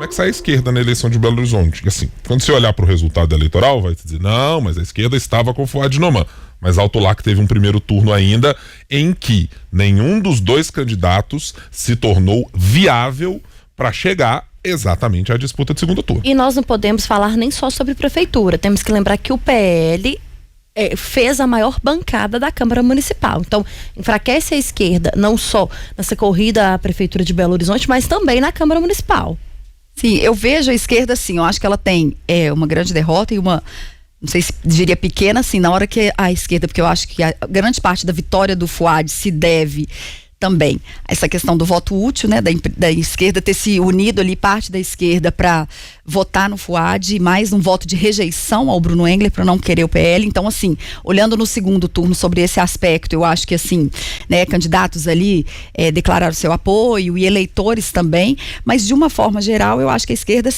como é que sai a esquerda na eleição de Belo Horizonte? E assim, quando você olhar para o resultado eleitoral, vai dizer, não, mas a esquerda estava com o Fouad Noman. Mas alto lá que teve um primeiro turno ainda em que nenhum dos dois candidatos se tornou viável para chegar exatamente à disputa de segundo turno. E nós não podemos falar nem só sobre prefeitura. Temos que lembrar que o PL fez a maior bancada da Câmara Municipal. Então, enfraquece a esquerda, não só nessa corrida à Prefeitura de Belo Horizonte, mas também na Câmara Municipal. Sim, eu vejo a esquerda assim, eu acho que ela tem uma grande derrota e uma, não sei se diria pequena, assim, na hora que a esquerda, porque eu acho que a grande parte da vitória do Fouad se deve também essa questão do voto útil, né, da esquerda ter se unido ali, parte da esquerda, para votar no Fouad, mais um voto de rejeição ao Bruno Engler para não querer o PL. Então, assim, olhando no segundo turno sobre esse aspecto, eu acho que, assim, né, candidatos ali declararam seu apoio e eleitores também, mas de uma forma geral, eu acho que a esquerda,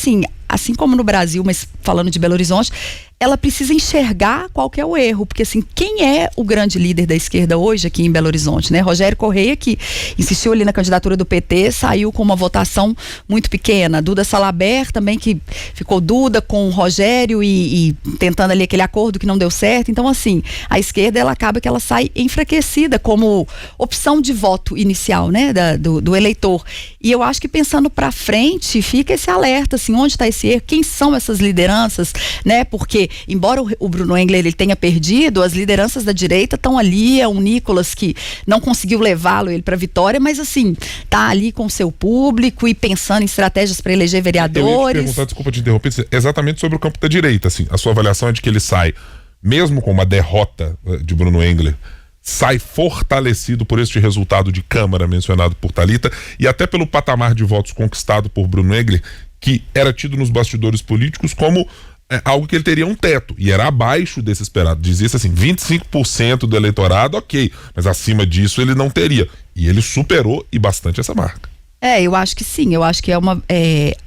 assim como no Brasil, mas falando de Belo Horizonte, ela precisa enxergar qual que é o erro, porque assim, quem é o grande líder da esquerda hoje aqui em Belo Horizonte, né? Rogério Correia, que insistiu ali na candidatura do PT, saiu com uma votação muito pequena. Duda Salabert também, que ficou Duda com o Rogério e tentando ali aquele acordo que não deu certo. Então, assim, a esquerda, ela acaba que ela sai enfraquecida como opção de voto inicial, né? Do eleitor. E eu acho que pensando pra frente, fica esse alerta, assim, onde está esse erro? Quem são essas lideranças, né? Porque embora o Bruno Engler ele tenha perdido, as lideranças da direita estão ali, o Nicolas que não conseguiu levá-lo ele para vitória, mas assim, tá ali com o seu público e pensando em estratégias para eleger vereadores. Eu ia te perguntar, desculpa te interromper, exatamente sobre o campo da direita, assim, a sua avaliação é de que ele sai, mesmo com uma derrota de Bruno Engler, sai fortalecido por este resultado de Câmara mencionado por Thalita e até pelo patamar de votos conquistado por Bruno Engler, que era tido nos bastidores políticos como algo que ele teria um teto, e era abaixo desse esperado. Dizia-se assim, 25% do eleitorado, ok, mas acima disso ele não teria. E ele superou e bastante essa marca. Eu acho que sim, eu acho que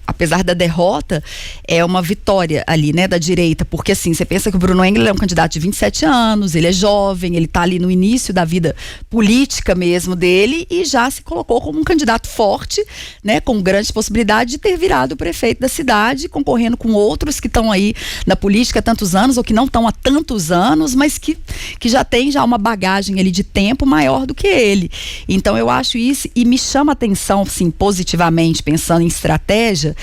apesar da derrota, é uma vitória ali, né, da direita, porque assim, você pensa que o Bruno Engler é um candidato de 27 anos, ele é jovem, ele tá ali no início da vida política mesmo dele e já se colocou como um candidato forte, né, com grande possibilidade de ter virado o prefeito da cidade, concorrendo com outros que estão aí na política há tantos anos, ou que não estão há tantos anos, mas que já tem uma bagagem ali de tempo maior do que ele. Então eu acho isso, e me chama a atenção, assim, positivamente, pensando em estratégia,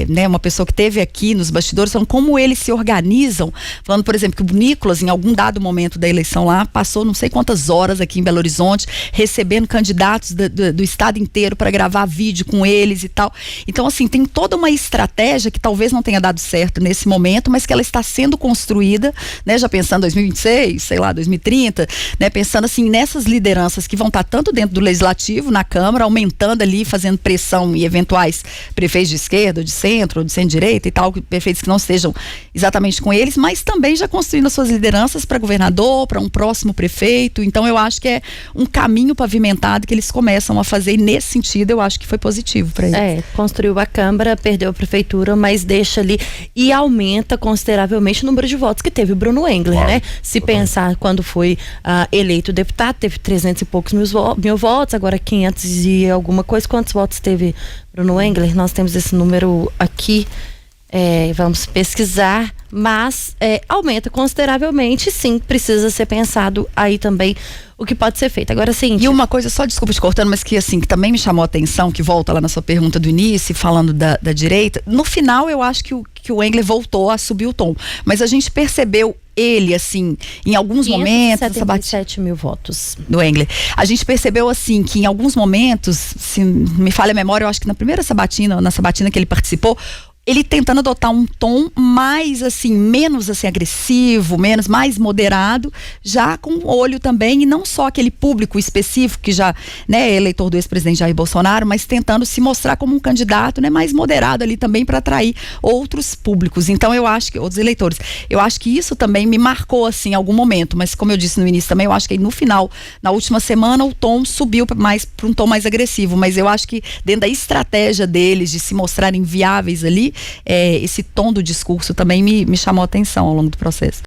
né, uma pessoa que esteve aqui nos bastidores, falando como eles se organizam, falando, por exemplo, que o Nicolas, em algum dado momento da eleição lá, passou não sei quantas horas aqui em Belo Horizonte, recebendo candidatos do estado inteiro para gravar vídeo com eles e tal. Então, assim, tem toda uma estratégia que talvez não tenha dado certo nesse momento, mas que ela está sendo construída, né, já pensando em 2026, sei lá, 2030, né, pensando assim, nessas lideranças que vão estar tanto dentro do Legislativo, na Câmara, aumentando ali, fazendo pressão e eventuais prefeitos de esquerda, ou de centro, ou de centro-direita e tal, prefeitos que não estejam exatamente com eles, mas também já construindo as suas lideranças para governador, para um próximo prefeito. Então eu acho que é um caminho pavimentado que eles começam a fazer, e nesse sentido eu acho que foi positivo para eles. Construiu a Câmara, perdeu a prefeitura, mas deixa ali e aumenta consideravelmente o número de votos que teve o Bruno Engler, né? Se pensar quando foi eleito deputado, teve 300 e poucos mil votos, agora 500 e alguma coisa. Quantos votos teve Bruno Engler? Nós temos esse número aqui, vamos pesquisar, mas aumenta consideravelmente, sim, precisa ser pensado aí também o que pode ser feito. Agora, sim. E uma coisa, só desculpa te cortando, mas que assim, que também me chamou a atenção, que volta lá na sua pergunta do início, falando da direita, no final eu acho que o Engler voltou a subir o tom, mas a gente percebeu ele, assim, em alguns momentos... 577 mil votos. Do Engler. A gente percebeu, assim, que em alguns momentos, se me falha a memória, eu acho que na primeira sabatina, na sabatina que ele participou, ele tentando adotar um tom mais, assim, menos, assim, agressivo, mais moderado, já com olho também, e não só aquele público específico que já, né, é eleitor do ex-presidente Jair Bolsonaro, mas tentando se mostrar como um candidato, né, mais moderado ali também para atrair outros públicos. Então eu acho que, outros eleitores, eu acho que isso também me marcou, assim, em algum momento, mas como eu disse no início também, eu acho que no final, na última semana, o tom subiu mais para um tom mais agressivo, mas eu acho que dentro da estratégia deles de se mostrarem viáveis ali, esse tom do discurso também me chamou a atenção ao longo do processo.